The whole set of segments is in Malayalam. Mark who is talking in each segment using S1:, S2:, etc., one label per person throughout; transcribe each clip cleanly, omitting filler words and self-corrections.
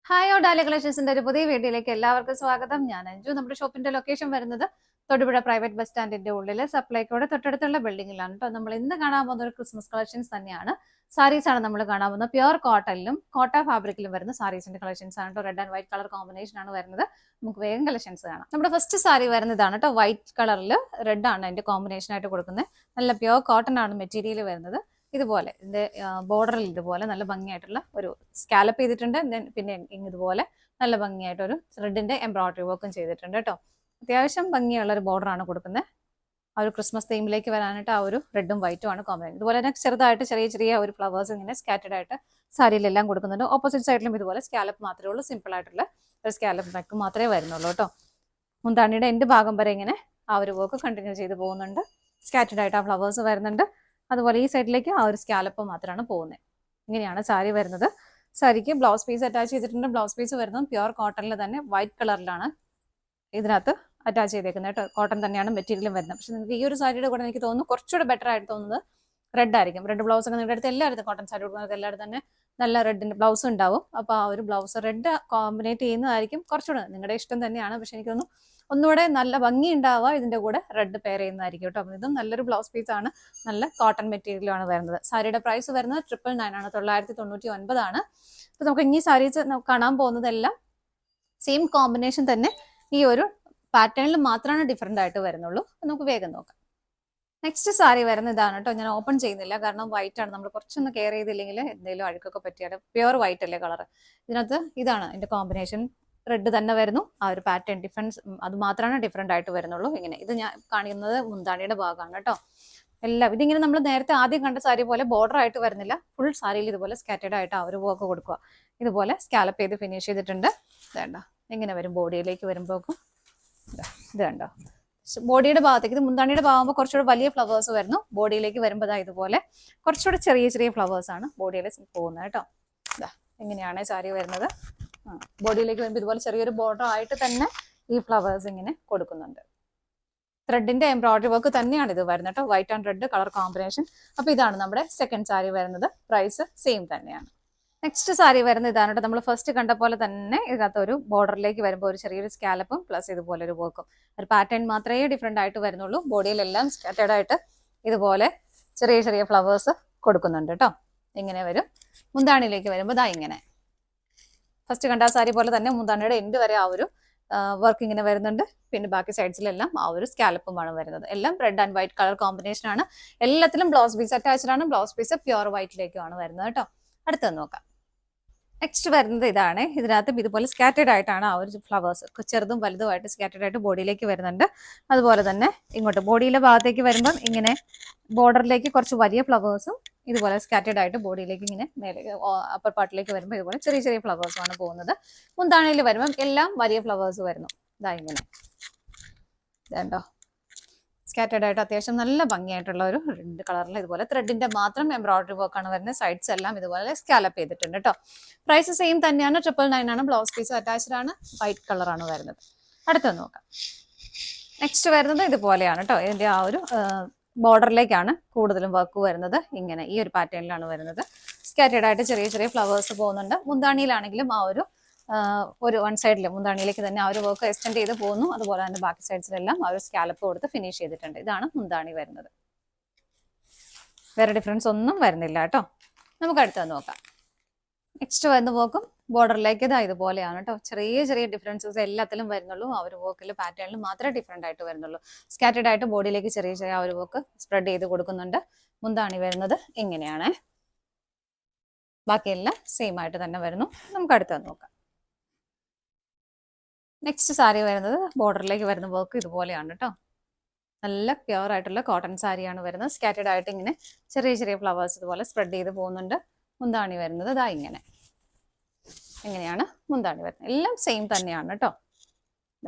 S1: ഹായ് ഓഡാലി കളക്ഷൻസിന്റെ ഒരു പുതിയ വീഡിയോയിലേക്ക് എല്ലാവർക്കും സ്വാഗതം. ഞാൻ അഞ്ജു. നമ്മുടെ ഷോപ്പിന്റെ ലൊക്കേഷൻ വരുന്നത് തൊടുപുഴ പ്രൈവറ്റ് ബസ് സ്റ്റാൻഡിന്റെ ഉള്ളിൽ സപ്ലൈക്കോടെ തൊട്ടടുത്തുള്ള ബിൽഡിംഗിലാണ് കേട്ടോ. നമ്മൾ ഇന്ന് കാണാൻ പോകുന്ന ഒരു ക്രിസ്മസ് കളക്ഷൻസ് തന്നെയാണ്. സാരീസ് ആണ് നമ്മൾ കാണാൻ പോകുന്നത്. പ്യുവർ കോട്ടണിലും കോട്ട ഫാബ്രിക്കിലും വരുന്ന സാരീസിന്റെ കളക്ഷൻസ് ആണ് കേട്ടോ. Red and white colour combination ആണ് വരുന്നത്. നമുക്ക് വേഗം കളക്ഷൻസ് കാണാം. നമ്മുടെ ഫസ്റ്റ് സാരി വരുന്നതാണ് കേട്ടോ. വൈറ്റ് കളറിൽ റെഡ് ആണ് അതിന്റെ കോമ്പിനേഷൻ ആയിട്ട് കൊടുക്കുന്നത്. നല്ല പ്യുവർ കോട്ടൺ ആണ് മെറ്റീരിയൽ വരുന്നത്. ഇതുപോലെ ഇതിന്റെ ബോർഡറിൽ ഇതുപോലെ നല്ല ഭംഗിയായിട്ടുള്ള ഒരു സ്കാലപ്പ് ചെയ്തിട്ടുണ്ട്. പിന്നെ ഇതുപോലെ നല്ല ഭംഗിയായിട്ട് ഒരു ത്രെഡിന്റെ എംബ്രോയിഡറി വർക്കും ചെയ്തിട്ടുണ്ട് കേട്ടോ. അത്യാവശ്യം ഭംഗിയുള്ള ഒരു ബോർഡർ ആണ് കൊടുക്കുന്നത്. ആ ഒരു ക്രിസ്മസ് തീമിലേക്ക് വരാനായിട്ട് ആ ഒരു റെഡും വൈറ്റും ആണ് കോമ്പിനേഷൻ. ഇതുപോലെ തന്നെ ചെറുതായിട്ട് ചെറിയ ചെറിയ ഒരു ഫ്ലവേഴ്സ് ഇങ്ങനെ സ്കാറ്റഡ് ആയിട്ട് സാരിയിലെല്ലാം കൊടുക്കുന്നുണ്ട്. ഓപ്പോസിറ്റ് സൈഡിലും ഇതുപോലെ സ്കാലപ്പ് മാത്രമേ ഉള്ളൂ. സിമ്പിൾ ആയിട്ടുള്ള ഒരു സ്കാലപ്പ് ബാക്ക് മാത്രമേ വരുന്നുള്ളൂ കേട്ടോ. മുന്താണിയുടെ എൻഡ് ഭാഗം വരെ ഇങ്ങനെ ആ ഒരു വർക്ക് കണ്ടിന്യൂ ചെയ്ത് പോകുന്നുണ്ട്. സ്കാറ്റഡ് ആയിട്ട് ആ ഫ്ലവേഴ്സ് വരുന്നുണ്ട്. അതുപോലെ ഈ സൈഡിലേക്ക് ആ ഒരു സ്കാലപ്പ് മാത്രമാണ് പോകുന്നത്. ഇങ്ങനെയാണ് സാരി വരുന്നത്. സാരിക്ക് ബ്ലൗസ് പീസ് അറ്റാച്ച് ചെയ്തിട്ടുണ്ട്. ബ്ലൗസ് പീസ് വരുന്നത് പ്യുവർ കോട്ടണിൽ തന്നെ വൈറ്റ് കളറിലാണ് ഇതിനകത്ത് അറ്റാച്ച് ചെയ്തേക്കുന്നത് കേട്ടോ. കോട്ടൺ തന്നെയാണ് മെറ്റീരിയലും വരുന്നത്. പക്ഷെ നിങ്ങൾക്ക് ഈ ഒരു സാരിയുടെ കൂടെ എനിക്ക് തോന്നുന്നു കുറച്ചുകൂടെ ബെറ്റർ ആയിട്ട് തോന്നുന്നത് റെഡ് ആയിരിക്കും. റെഡ് ബ്ലൗസ് ഒക്കെ നിങ്ങളുടെ അടുത്ത് എല്ലായിടത്തും കോട്ടൺ സാരി കൊടുക്കുന്നത് എല്ലാവരും തന്നെ നല്ല റെഡിന്റെ ബ്ലൗസ് ഉണ്ടാവും. അപ്പോൾ ആ ഒരു ബ്ലൗസ് റെഡ് കോമ്പിനേറ്റ് ചെയ്യുന്നതായിരിക്കും കുറച്ചുകൂടെ നിങ്ങളുടെ ഇഷ്ടം തന്നെയാണ്. പക്ഷെ എനിക്ക് തോന്നുന്നു ഒന്നുകൂടെ നല്ല ഭംഗി ഉണ്ടാവുക ഇതിന്റെ കൂടെ റെഡ് പെയർ ചെയ്യുന്നതായിരിക്കും കേട്ടോ. അപ്പം ഇതും നല്ലൊരു ബ്ലൗസ് പീസ് ആണ്. നല്ല കോട്ടൺ മെറ്റീരിയലാണ് വരുന്നത്. സാരിയുടെ പ്രൈസ് വരുന്നത് 999 ആണ്. 999 ആണ്. അപ്പൊ നമുക്ക് ഇനി സാരീസ് കാണാൻ പോകുന്നതെല്ലാം സെയിം കോമ്പിനേഷൻ തന്നെ. ഈ ഒരു പാറ്റേണിൽ മാത്രമാണ് ഡിഫറെന്റ് ആയിട്ട് വരുന്നുള്ളൂ. നമുക്ക് വേഗം നോക്കാം. നെക്സ്റ്റ് സാരി വരുന്ന ഇതാണ് കേട്ടോ. ഞാൻ ഓപ്പൺ ചെയ്യുന്നില്ല, കാരണം വൈറ്റ് ആണ്. നമ്മൾ കുറച്ചൊന്ന് കെയർ ചെയ്തില്ലെങ്കിൽ എന്തെങ്കിലും അഴുക്കൊക്കെ പറ്റിയാൽ പ്യുവർ വൈറ്റ് അല്ലേ കളർ. ഇതിനകത്ത് ഇതാണ് ഇതിന്റെ കോമ്പിനേഷൻ. റെഡ് തന്നെ വരുന്നു. ആ ഒരു പാറ്റേൺ ഡിഫറൻസ് അത് മാത്രമാണ് ഡിഫറെന്റ് ആയിട്ട് വരുന്നുള്ളൂ. ഇങ്ങനെ ഇത് ഞാൻ കാണിക്കുന്നത് മുന്താണിയുടെ ഭാഗമാണ് കേട്ടോ. എല്ലാം ഇതിങ്ങനെ നമ്മൾ നേരത്തെ ആദ്യം കണ്ട സാരി പോലെ ബോർഡർ ആയിട്ട് വരുന്നില്ല. ഫുൾ സാരിയിൽ ഇതുപോലെ സ്കാറ്റേഡ് ആയിട്ട് ആ ഒരു വർക്ക് കൊടുക്കുക. ഇതുപോലെ സ്കാലപ്പ് ചെയ്ത് ഫിനിഷ് ചെയ്തിട്ടുണ്ട്. വേണ്ട ഇങ്ങനെ വരും ബോഡിയിലേക്ക് വരുമ്പോഴേക്കും. ഇത് കണ്ടോ, ബോഡിയുടെ ഭാഗത്തേക്ക്. ഇത് മുന്താണിയുടെ ഭാഗമാകുമ്പോൾ കുറച്ചുകൂടെ വലിയ ഫ്ലവേഴ്സ് വരുന്നു. ബോഡിയിലേക്ക് വരുമ്പോൾ ഇതുപോലെ കുറച്ചുകൂടെ ചെറിയ ചെറിയ ഫ്ലവേഴ്സ് ആണ് ബോഡിയിൽ പോകുന്നത് കേട്ടോ. ഇതാ എങ്ങനെയാണ് സാരി വരുന്നത്. ബോഡിയിലേക്ക് വരുമ്പോൾ ഇതുപോലെ ചെറിയൊരു ബോർഡർ ആയിട്ട് തന്നെ ഈ ഫ്ലവേഴ്സ് ഇങ്ങനെ കൊടുക്കുന്നുണ്ട്. ത്രെഡിന്റെ എംബ്രോയിഡറി വർക്ക് തന്നെയാണ് ഇത് വരുന്നത് കേട്ടോ. White and red colour combination. അപ്പൊ ഇതാണ് നമ്മുടെ സെക്കൻഡ് സാരി വരുന്നത്. പ്രൈസ് സെയിം തന്നെയാണ്. നെക്സ്റ്റ് സാരി വരുന്നത് ഇതാണ് കേട്ടോ. നമ്മൾ ഫസ്റ്റ് കണ്ട പോലെ തന്നെ ഇതിനകത്ത് ഒരു ബോർഡറിലേക്ക് വരുമ്പോൾ ഒരു ചെറിയൊരു സ്കാലപ്പും പ്ലസ് ഇതുപോലെ ഒരു വർക്കും. ഒരു പാറ്റേൺ മാത്രമേ ഡിഫറെന്റ് ആയിട്ട് വരുന്നുള്ളൂ. ബോഡിയിലെല്ലാം സ്കാറ്റേഡ് ആയിട്ട് ഇതുപോലെ ചെറിയ ചെറിയ ഫ്ലവേഴ്സ് കൊടുക്കുന്നുണ്ട് കേട്ടോ. ഇങ്ങനെ വരും. മുന്താണിയിലേക്ക് വരുമ്പോൾ ഇങ്ങനെ ഫസ്റ്റ് കണ്ട സാരി പോലെ തന്നെ മുന്താണിയുടെ എൻഡ് വരെ ആ ഒരു വർക്ക് ഇങ്ങനെ വരുന്നുണ്ട്. പിന്നെ ബാക്കി സൈഡ്സിലെല്ലാം ആ ഒരു സ്കാലപ്പുമാണ് വരുന്നത്. എല്ലാം red and white colour combination ആണ്. എല്ലാത്തിലും ബ്ലൗസ് പീസ് അറ്റാച്ച്ഡ് ആണ്. ബ്ലൗസ് പീസ് പ്യുവർ വൈറ്റിലേക്കാണ് വരുന്നത് കേട്ടോ. അടുത്തത് നോക്കാം. നെക്സ്റ്റ് വരുന്നത് ഇതാണ്. ഇതിനകത്ത് ഇതുപോലെ സ്കാറ്റേഡ് ആയിട്ടാണ് ആ ഒരു ഫ്ലവേഴ്സ് ചെറുതും വലുതുമായിട്ട് സ്കാറ്റേഡ് ആയിട്ട് ബോഡിയിലേക്ക് വരുന്നുണ്ട്. അതുപോലെ തന്നെ ഇങ്ങോട്ട് ബോഡിയിലെ ഭാഗത്തേക്ക് വരുമ്പം ഇങ്ങനെ ബോർഡറിലേക്ക് കുറച്ച് വലിയ ഫ്ലവേഴ്സും ഇതുപോലെ സ്കാറ്റേഡ് ആയിട്ട് ബോഡിയിലേക്ക് ഇങ്ങനെ മേലെ അപ്പർ പാർട്ടിലേക്ക് വരുമ്പോൾ ഇതുപോലെ ചെറിയ ചെറിയ ഫ്ലവേഴ്സുമാണ് പോകുന്നത്. മുന്താണിയിൽ വരുമ്പം എല്ലാം വലിയ ഫ്ലവേഴ്സ് വരുന്നു. ഇങ്ങനെ ഇതുണ്ടോ, സ്കാറ്റേഡ് ആയിട്ട് അത്യാവശ്യം നല്ല ഭംഗിയായിട്ടുള്ള ഒരു റെഡ് കളറിൽ ഇതുപോലെ ത്രെഡിന്റെ മാത്രം എംബ്രോയിഡറി വർക്ക് ആണ് വരുന്നത്. സൈഡ്സ് എല്ലാം ഇതുപോലെ സ്കാലപ്പ് ചെയ്തിട്ടുണ്ട് കേട്ടോ. പ്രൈസ് സെയിം തന്നെയാണ്. 999 ആണ്. ബ്ലൗസ് പീസ് അറ്റാച്ച്ഡ് ആണ്. വൈറ്റ് കളറാണ് വരുന്നത്. അടുത്തത് നോക്കാം. നെക്സ്റ്റ് വരുന്നത് ഇതുപോലെയാണ് കേട്ടോ. ഇതിന്റെ ആ ഒരു ബോർഡറിലേക്കാണ് കൂടുതലും വർക്ക് വരുന്നത്. ഇങ്ങനെ ഈ ഒരു പാറ്റേണിലാണ് വരുന്നത്. സ്കാറ്റേഡ് ആയിട്ട് ചെറിയ ചെറിയ ഫ്ലവേഴ്സ് പോകുന്നുണ്ട്. മുന്താണിയിലാണെങ്കിലും ആ ഒരു വൺ സൈഡിൽ മുന്താണിയിലേക്ക് തന്നെ ആ ഒരു വർക്ക് എക്സ്റ്റെൻഡ് ചെയ്ത് പോകുന്നു. അതുപോലെ തന്നെ ബാക്കി സൈഡ്സിലെല്ലാം ആ ഒരു സ്കാലപ്പ് കൊടുത്ത് ഫിനിഷ് ചെയ്തിട്ടുണ്ട്. ഇതാണ് മുന്താണി വരുന്നത്. വേറെ ഡിഫറൻസ് ഒന്നും വരുന്നില്ല കേട്ടോ. നമുക്ക് അടുത്തത് നോക്കാം. നെക്സ്റ്റ് വന്ന് പോക്കും ബോർഡറിലേക്ക് ഇതുപോലെയാണ് കേട്ടോ. ചെറിയ ചെറിയ ഡിഫറൻസസ് എല്ലാത്തിലും വരുന്നുള്ളൂ. ആ ഒരു വർക്കിൽ പാറ്റേണിൽ മാത്രമേ ഡിഫറെന്റ് ആയിട്ട് വരുന്നുള്ളൂ. സ്കാറ്റേഡ് ആയിട്ട് ബോഡിയിലേക്ക് ചെറിയ ചെറിയ ആ ഒരു വർക്ക് സ്പ്രെഡ് ചെയ്ത് കൊടുക്കുന്നുണ്ട്. മുന്താണി വരുന്നത് ഇങ്ങനെയാണ്. ബാക്കിയെല്ലാം സെയിം ആയിട്ട് തന്നെ വരുന്നു. നമുക്ക് അടുത്തത് നോക്കാം. നെക്സ്റ്റ് സാരി വരുന്നത് ബോർഡറിലേക്ക് വരുന്ന വർക്ക് ഇതുപോലെയാണ് കേട്ടോ. നല്ല പ്യുവർ ആയിട്ടുള്ള കോട്ടൺ സാരിയാണ് വരുന്നത്. സ്കാറ്റേഡ് ആയിട്ട് ഇങ്ങനെ ചെറിയ ചെറിയ ഫ്ലവേഴ്സ് ഇതുപോലെ സ്പ്രെഡ് ചെയ്ത് പോകുന്നുണ്ട്. മുന്താണി വരുന്നത് ഇങ്ങനെ. എങ്ങനെയാണ് മുന്താണി വരുന്നത്. എല്ലാം സെയിം തന്നെയാണ് കേട്ടോ.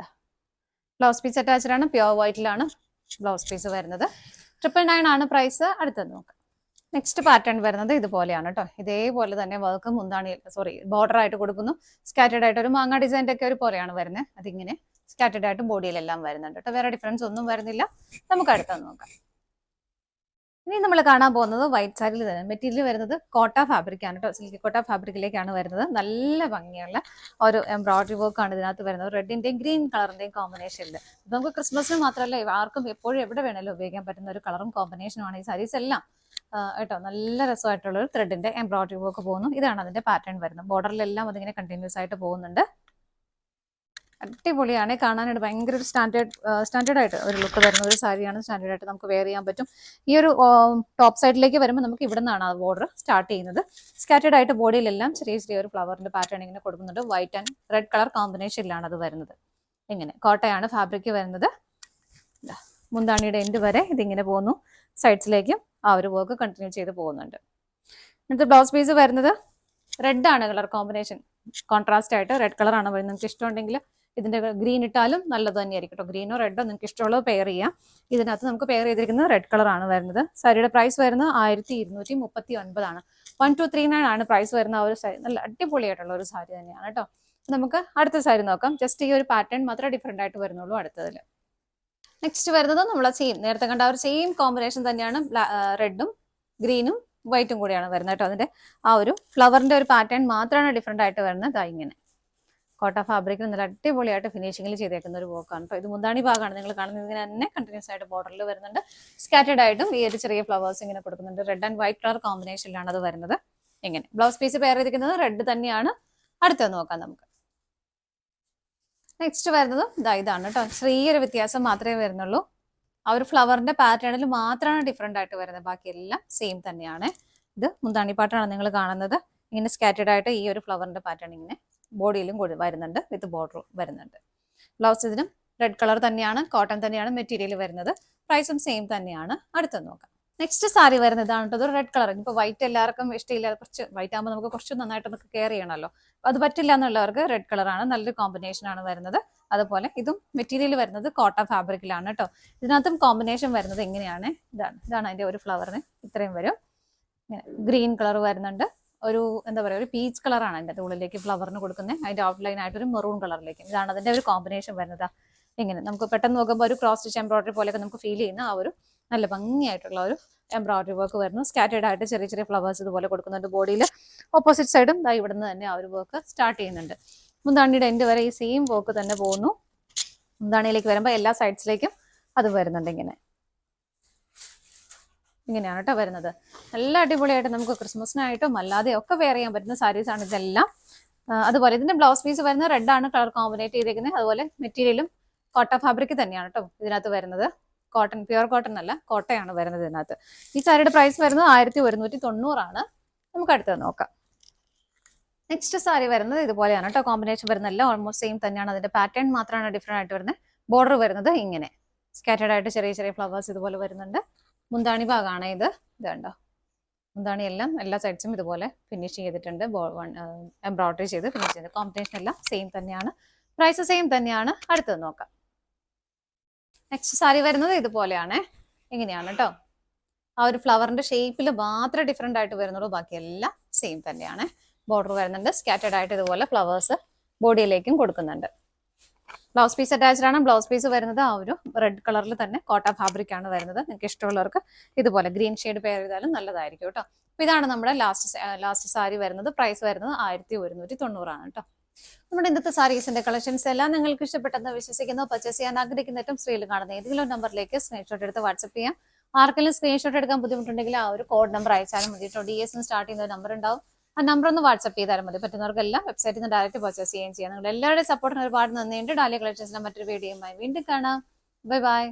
S1: ബ്ലൗസ് പീസ് അറ്റാച്ച്ഡ് ആണ്. പ്യുവർ വൈറ്റിലാണ് ബ്ലൗസ് പീസ് വരുന്നത്. 999 ആണ് പ്രൈസ്. അടുത്തത് നോക്കാം. നെക്സ്റ്റ് പാറ്റേൺ വരുന്നത് ഇതുപോലെയാണ് കേട്ടോ. ഇതേപോലെ തന്നെ വർക്ക് മുന്താണി ബോർഡർ ആയിട്ട് കൊടുക്കുന്നു. സ്കാറ്റേഡ് ആയിട്ട് ഒരു മാങ്ങ ഡിസൈൻ്റെ ഒക്കെ ഒരു പോലെയാണ് വരുന്നത്. അതിങ്ങനെ സ്കാറ്റേഡ് ആയിട്ട് ബോഡിയിലെല്ലാം വരുന്നുണ്ട് കേട്ടോ. വേറെ ഡിഫറൻസ് ഒന്നും വരുന്നില്ല. നമുക്ക് അടുത്തത് നോക്കാം. ഇനി നമ്മൾ കാണാൻ പോകുന്നത് വൈറ്റ് സാരിയിൽ തന്നെ മെറ്റീരിയൽ വരുന്നത് കോട്ട ഫാബ്രിക് ആണ് കേട്ടോ. സിൽക്കി കോട്ട ഫാബ്രിക്കിലേക്കാണ് വരുന്നത്. നല്ല ഭംഗിയുള്ള ഒരു എംബ്രോയിഡറി വർക്ക് ആണ് ഇതിനകത്ത് വരുന്നത്. റെഡിന്റെയും ഗ്രീൻ കളറിന്റെയും കോമ്പിനേഷനിൽ നമുക്ക് ക്രിസ്മസിന് മാത്രമല്ല ആർക്കും എപ്പോഴും എവിടെ വേണേലും ഉപയോഗിക്കാൻ പറ്റുന്ന ഒരു കളറും കോമ്പിനേഷനുമാണ് ഈ സാരീസ് എല്ലാം കേട്ടോ. നല്ല രസമായിട്ടുള്ള ഒരു ത്രെഡിന്റെ എംബ്രോയിഡറി വർക്ക് പോകുന്നു. ഇതാണ് അതിന്റെ പാറ്റേൺ വരുന്നത്. ബോർഡറിലെല്ലാം അതിങ്ങനെ കണ്ടിന്യൂസ് ആയിട്ട് പോകുന്നുണ്ട്. അടിപൊളിയാണ്, കാണാനായിട്ട് ഭയങ്കര ഒരു സ്റ്റാൻഡേർഡ് ആയിട്ട് ഒരു ലുക്ക് വരുന്ന ഒരു സാരിയാണ്. സ്റ്റാൻഡേർഡ് ആയിട്ട് നമുക്ക് വെയർ ചെയ്യാൻ പറ്റും. ഈ ഒരു ടോപ്പ് സൈഡിലേക്ക് വരുമ്പോൾ നമുക്ക് ഇവിടെ നിന്നാണ് ആ ബോർഡർ സ്റ്റാർട്ട് ചെയ്യുന്നത്. സ്കാറ്റേർഡ് ആയിട്ട് ബോഡിയിലെല്ലാം ചെറിയ ചെറിയ ഒരു ഫ്ലവറിന്റെ പാറ്റേൺ ഇങ്ങനെ കൊടുക്കുന്നുണ്ട്. വൈറ്റ് ആൻഡ് റെഡ് കളർ കോമ്പിനേഷനിലാണ് അത് വരുന്നത്. ഇങ്ങനെ കോട്ടയാണ് ഫാബ്രിക് വരുന്നത്. മുന്താണിയുടെ എൻഡ് വരെ ഇതിങ്ങനെ പോകുന്നു. സൈഡ്സിലേക്കും ആ ഒരു വർക്ക് കണ്ടിന്യൂ ചെയ്ത് പോകുന്നുണ്ട്. ഇന്നത്തെ ബ്ലൗസ് പീസ് വരുന്നത് റെഡ് ആണ് കളർ കോമ്പിനേഷൻ. കോൺട്രാസ്റ്റ് ആയിട്ട് റെഡ് കളറാണ് വരുന്നത്. നിങ്ങൾക്ക് ഇഷ്ടമുണ്ടെങ്കിൽ ഇതിന്റെ ഗ്രീൻ ഇട്ടാലും നല്ലത് തന്നെയായിരിക്കും കേട്ടോ. ഗ്രീനോ റെഡോ നിങ്ങൾക്ക് ഇഷ്ടമുള്ളത് പെയർ ചെയ്യാം. ഇതിനകത്ത് നമുക്ക് പെയർ ചെയ്തിരിക്കുന്നത് റെഡ് കളറാണ് വരുന്നത്. സാരിയുടെ പ്രൈസ് വരുന്നത് 1239 1239 ആണ് പ്രൈസ് വരുന്ന ഒരു സാരി. നല്ല അടിപൊളിയായിട്ടുള്ള ഒരു സാരി തന്നെയാണ് കേട്ടോ. നമുക്ക് അടുത്ത സാരി നോക്കാം. ജസ്റ്റ് ഈ ഒരു പാറ്റേൺ മാത്രമേ ഡിഫറെന്റ് ആയിട്ട് വരുന്നുള്ളൂ അടുത്തതിൽ. നെക്സ്റ്റ് വരുന്നത് നമ്മളെ സെയിം നേരത്തെ കണ്ട ഒരു സെയിം കോമ്പിനേഷൻ തന്നെയാണ്. റെഡും ഗ്രീനും വൈറ്റും കൂടിയാണ് വരുന്നത് കേട്ടോ. അതിന്റെ ആ ഒരു ഫ്ലവറിന്റെ ഒരു പാറ്റേൺ മാത്രമാണ് ഡിഫറെന്റ് ആയിട്ട് വരുന്നത്. ഇങ്ങനെ കോട്ട ഫാബ്രിക്കിൽ നല്ല അടിപൊളിയായിട്ട് ഫിനിഷിംഗിൽ ചെയ്തേക്കുന്ന ഒരു വർക്കാണ് കേട്ടോ. ഇത് മുന്താണി ഭാഗമാണ് നിങ്ങൾ കാണുന്നത്. ഇതിന് തന്നെ കണ്ടിന്യൂസ് ആയിട്ട് ബോർഡറിൽ വരുന്നുണ്ട്. സ്കാറ്റേർഡ് ആയിട്ടും ഈ ഒരു ചെറിയ ഫ്ലവേഴ്സ് ഇങ്ങനെ കൊടുക്കുന്നുണ്ട്. റെഡ് ആൻഡ് വൈറ്റ് കളർ കോമ്പിനേഷനിലാണ് അത് വരുന്നത്. ഇങ്ങനെ ബ്ലൗസ് പീസ് പെയർ ചെയ്തിരിക്കുന്നത് റെഡ് തന്നെയാണ്. അടുത്തത് നോക്കാം നമുക്ക്. നെക്സ്റ്റ് വരുന്നത് ഇതാണ് കേട്ടോ. ചെറിയൊരു വ്യത്യാസം മാത്രമേ വരുന്നുള്ളൂ. ആ ഒരു ഫ്ലവറിന്റെ പാറ്റേണിൽ മാത്രമാണ് ഡിഫറെന്റ് ആയിട്ട് വരുന്നത്. ബാക്കി എല്ലാം സെയിം തന്നെയാണ്. ഇത് മുന്താണി പാട്ടാണ് നിങ്ങൾ കാണുന്നത്. ഇങ്ങനെ സ്കാറ്റേർഡ് ആയിട്ട് ഈ ഒരു ഫ്ലവറിന്റെ പാറ്റേൺ ഇങ്ങനെ ബോഡിയിലും വരുന്നുണ്ട്. വിത്ത് ബോർഡർ വരുന്നുണ്ട്. ബ്ലൗസ് ഇതിനും റെഡ് കളർ തന്നെയാണ്. കോട്ടൺ തന്നെയാണ് മെറ്റീരിയൽ വരുന്നത്. പ്രൈസും സെയിം തന്നെയാണ്. അടുത്തത് നോക്കാം. നെക്സ്റ്റ് സാരി വരുന്നത് ഇതാണ് കേട്ടോ. Red colour. ഇപ്പോൾ വൈറ്റ് എല്ലാവർക്കും ഇഷ്ടമില്ല. കുറച്ച് വൈറ്റ് ആകുമ്പോൾ നമുക്ക് കുറച്ച് നന്നായിട്ട് നമുക്ക് കെയർ ചെയ്യണമല്ലോ. അത് പറ്റില്ല എന്നുള്ളവർക്ക് റെഡ് കളറാണ്. നല്ലൊരു കോമ്പിനേഷൻ ആണ് വരുന്നത്. അതുപോലെ ഇതും മെറ്റീരിയൽ വരുന്നത് കോട്ട ഫാബ്രിക്കിലാണ് കേട്ടോ. ഇതിനകത്തും കോമ്പിനേഷൻ വരുന്നത് എങ്ങനെയാണ്? ഇതാണ് അതിന്റെ ഒരു ഫ്ലവറിന് ഇത്രയും വരും. ഇങ്ങനെ ഗ്രീൻ കളർ വരുന്നുണ്ട്. ഒരു എന്താ പറയുക, ഒരു പീച്ച് കളറാണ് അതിൻ്റെ ഉള്ളിലേക്ക് ഫ്ലവറിന് കൊടുക്കുന്നത്. അതിന്റെ ഔട്ട്ലൈൻ ആയിട്ട് ഒരു മെറൂൺ കളറിലേക്ക്. ഇതാണ് അതിന്റെ ഒരു കോമ്പിനേഷൻ വരുന്നത്. ഇങ്ങനെ നമുക്ക് പെട്ടെന്ന് നോക്കുമ്പോൾ ഒരു ക്രോസ് സ്റ്റിച്ച് എംബ്രോയിഡറി പോലെയൊക്കെ നമുക്ക് ഫീൽ ചെയ്യുന്ന ആ ഒരു നല്ല ഭംഗിയായിട്ടുള്ള ഒരു എംബ്രോയിഡറി വർക്ക് വരുന്നു. സ്കാറ്റേർഡ് ആയിട്ട് ചെറിയ ചെറിയ ഫ്ലവേഴ്സ് ഇതുപോലെ കൊടുക്കുന്നുണ്ട്. ബോഡിയിൽ ഓപ്പോസിറ്റ് സൈഡും ഇവിടുന്ന് തന്നെ ആ ഒരു വർക്ക് സ്റ്റാർട്ട് ചെയ്യുന്നുണ്ട്. മുന്താണിയുടെ എൻഡ് വരെ ഈ സെയിം വർക്ക് തന്നെ പോകുന്നു. മുന്താണിയിലേക്ക് വരുമ്പോൾ എല്ലാ സൈഡ്സിലേക്കും അത് വരുന്നുണ്ട്. ഇങ്ങനെയാണ് കേട്ടോ വരുന്നത്. നല്ല അടിപൊളിയായിട്ട് നമുക്ക് ക്രിസ്മസിനായിട്ടും അല്ലാതെ ഒക്കെ വെയർ ചെയ്യാൻ പറ്റുന്ന സാരീസ് ആണ് ഇതെല്ലാം. അതുപോലെ ഇതിന്റെ ബ്ലൗസ് പീസ് വരുന്നത് റെഡ് ആണ് കളർ കോമ്പിനേറ്റ് ചെയ്തേക്കുന്നത്. അതുപോലെ മെറ്റീരിയലും കോട്ട ഫാബ്രിക് തന്നെയാണ് കേട്ടോ ഇതിനകത്ത് വരുന്നത്. കോട്ടൺ, പ്യുവർ കോട്ടൺ അല്ല, കോട്ടയാണ് വരുന്നത് ഇതിനകത്ത്. ഈ സാരിയുടെ പ്രൈസ് വരുന്നത് 1190 നമുക്ക് അടുത്തത് നോക്കാം. നെക്സ്റ്റ് സാരി വരുന്നത് ഇതുപോലെയാണ് കേട്ടോ. കോമ്പിനേഷൻ വരുന്നതല്ല ഓൾമോസ്റ്റ് സെയിം തന്നെയാണ്. അതിന്റെ പാറ്റേൺ മാത്രമാണ് ഡിഫറെന്റ് ആയിട്ട് വരുന്നത്. ബോർഡർ വരുന്നത് ഇങ്ങനെ സ്കാറ്റേർഡ് ആയിട്ട് ചെറിയ ചെറിയ ഫ്ലവേഴ്സ് ഇതുപോലെ വരുന്നുണ്ട്. മുന്താണി ഭാഗമാണ് ഇത്. ഇതുണ്ടോ, മുന്താണി എല്ലാം എല്ലാ സൈഡ്സും ഇതുപോലെ ഫിനിഷ് ചെയ്തിട്ടുണ്ട്. എംബ്രോയിഡറി ചെയ്ത് ഫിനിഷ് ചെയ്ത്. കോമ്പിനേഷൻ എല്ലാം സെയിം തന്നെയാണ്. പ്രൈസ് സെയിം തന്നെയാണ്. അടുത്തത് നോക്കാം. നെക്സ്റ്റ് സാരി വരുന്നത് ഇതുപോലെയാണ്. ഇങ്ങനെയാണ് കേട്ടോ. ആ ഒരു ഫ്ലവറിന്റെ ഷേപ്പിൽ മാത്രമേ ഡിഫറെന്റ് ആയിട്ട് വരുന്നുള്ളൂ. ബാക്കി എല്ലാം സെയിം തന്നെയാണ്. ബോർഡർ വരുന്നുണ്ട്. സ്കാറ്റേർഡ് ആയിട്ട് ഇതുപോലെ ഫ്ലവേഴ്സ് ബോഡിയിലേക്കും കൊടുക്കുന്നുണ്ട്. ബ്ലൗസ് പീസ് അറ്റാച്ച്ഡ് ആണ്. ബ്ലൗസ് പീസ് വരുന്നത് ആ ഒരു റെഡ് കളറിൽ തന്നെ കോട്ട ഫാബ്രിക് ആണ് വരുന്നത്. നിങ്ങൾക്ക് ഇഷ്ടമുള്ളവർക്ക് ഇതുപോലെ ഗ്രീൻ ഷെയ്ഡ് പെയർ ചെയ്താലും നല്ലതായിരിക്കും കേട്ടോ. അപ്പൊ ഇതാണ് നമ്മുടെ ലാസ്റ്റ് സാരി വരുന്നത്. പ്രൈസ് വരുന്നത് 1190 കേട്ടോ. നമ്മുടെ ഇന്നത്തെ സാരീസിന്റെ കളക്ഷൻസ് എല്ലാം നിങ്ങൾക്ക് ഇഷ്ടപ്പെട്ടെന്ന് വിശ്വസിക്കുന്നു. പർച്ചേസ് ചെയ്യാൻ ആഗ്രഹിക്കുന്ന ഏറ്റവും സ്ക്രീനിൽ കാണുന്ന ഏതെങ്കിലും നമ്പറിലേക്ക് സ്ക്രീൻഷോട്ട് എടുത്ത് വാട്സ്ആപ്പ് ചെയ്യാം. ആർക്കെങ്കിലും സ്ക്രീൻഷോട്ട് എടുക്കാൻ ബുദ്ധിമുട്ടുണ്ടെങ്കിൽ ആ ഒരു കോഡ് നമ്പർ അയച്ചാലും മതി കേട്ടോ. DS സ്റ്റാർട്ട് ചെയ്യുന്ന ഒരു നമ്പർ ഉണ്ടാവും. ആ നമ്പർ ഒന്ന് വാട്സ്ആപ്പ് ചെയ്താലും മതി. പറ്റുന്നവർക്കെല്ലാം വെബ്സൈറ്റിൽ നിന്ന് ഡയറക്റ്റ് പർച്ചേസ് ചെയ്യുകയും ചെയ്യാം. നിങ്ങൾ എല്ലാവരുടെയും സപ്പോർട്ടിന് ഒരുപാട് നന്ദിയുണ്ട്. ഡാലിയ കളക്ഷൻസിന്റെ മറ്റൊരു വീഡിയോയുമായി വീണ്ടും കാണാം. Bye bye.